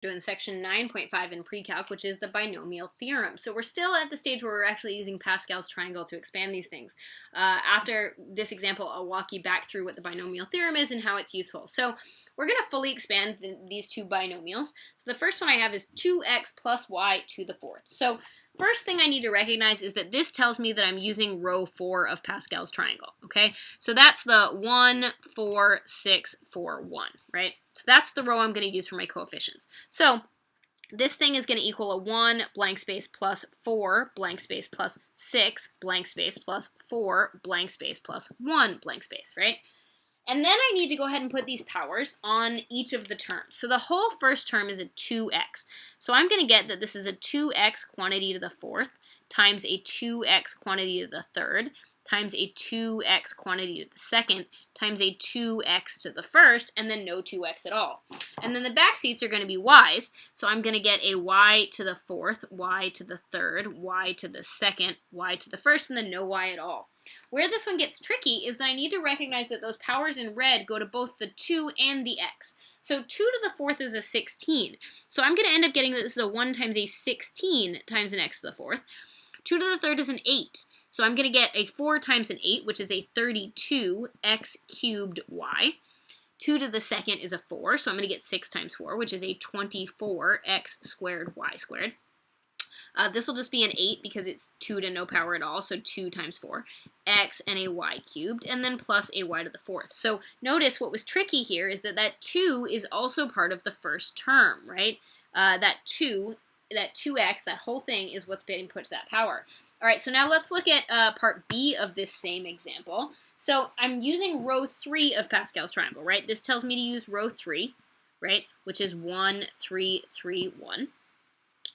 doing section 9.5 in pre-calc, which is the binomial theorem. So we're still at the stage where we're actually using Pascal's triangle to expand these things. After this example, I'll walk you back through what the binomial theorem is and how it's useful. So we're going to fully expand these two binomials. So the first one I have is 2x plus y to the fourth. So first thing I need to recognize is that this tells me that I'm using row 4 of Pascal's triangle, okay? So that's the 1, 4, 6, 4, 1, right? So that's the row I'm going to use for my coefficients. So this thing is going to equal a 1 blank space plus 4 blank space plus 6 blank space plus 4 blank space plus 1 blank space, right? And then I need to go ahead and put these powers on each of the terms. So the whole first term is a 2x. So I'm going to get that this is a 2x quantity to the fourth times a 2x quantity to the third times a 2x quantity to the second times a 2x to the first, and then no 2x at all. And then the back seats are going to be y's. So I'm going to get a y to the fourth, y to the third, y to the second, y to the first, and then no y at all. Where this one gets tricky is that I need to recognize that those powers in red go to both the 2 and the x. So 2 to the fourth is a 16. So I'm going to end up getting that this is a 1 times a 16 times an x to the fourth. 2 to the third is an 8. So I'm going to get a 4 times an 8, which is a 32x cubed y. 2 to the second is a 4, so I'm going to get 6 times 4, which is a 24x squared y squared. This will just be an 8 because it's 2 to no power at all, so 2 times 4, x and a y cubed, and then plus a y to the fourth. So notice what was tricky here is that that 2 is also part of the first term, right? That 2x, that whole thing is what's being put to that power. All right, so now let's look at part B of this same example. So I'm using row 3 of Pascal's triangle, right? This tells me to use row 3, right, which is 1, 3, 3, 1.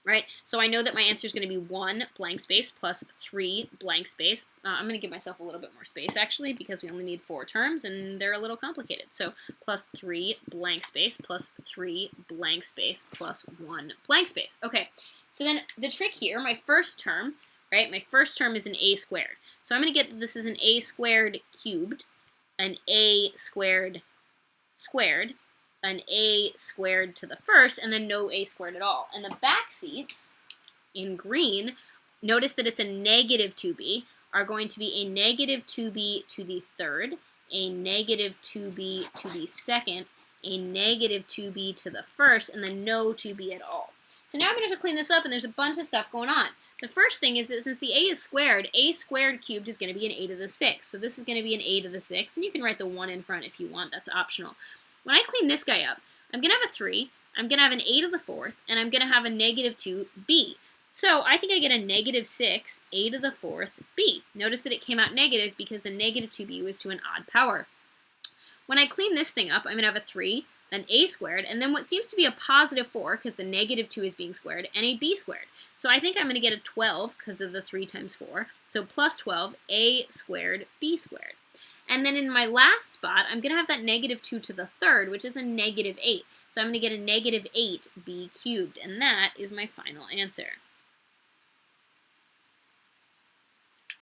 Right, so I know that my answer is going to be 1 blank space plus 3 blank space. I'm going to give myself a little bit more space, actually, because we only need 4 terms, and they're a little complicated. So plus 3 blank space plus 3 blank space plus 1 blank space. Okay, so then the trick here, my first term, right, my first term is an a squared. So I'm going to get that this is an a squared cubed, an a squared squared, an a squared to the first, and then no a squared at all. And the back seats, in green, notice that it's a negative 2b, are going to be a negative 2b to the third, a negative 2b to the second, a negative 2b to the first, and then no 2b at all. So now I'm going to have to clean this up, and there's a bunch of stuff going on. The first thing is that since the a squared cubed is going to be an a to the 6th. So this is going to be an a to the 6th, and you can write the 1 in front if you want. That's optional. When I clean this guy up, I'm going to have a 3, I'm going to have an a to the 4th, and I'm going to have a negative 2b. So I think I get a negative 6, a to the 4th, b. Notice that it came out negative because the negative 2b was to an odd power. When I clean this thing up, I'm going to have a 3, an a squared, and then what seems to be a positive 4 because the negative 2 is being squared, and a b squared. So I think I'm going to get a 12 because of the 3 times 4. So plus 12, a squared, b squared. And then in my last spot, I'm going to have that negative 2 to the third, which is a negative 8. So I'm going to get a negative 8b cubed, and that is my final answer.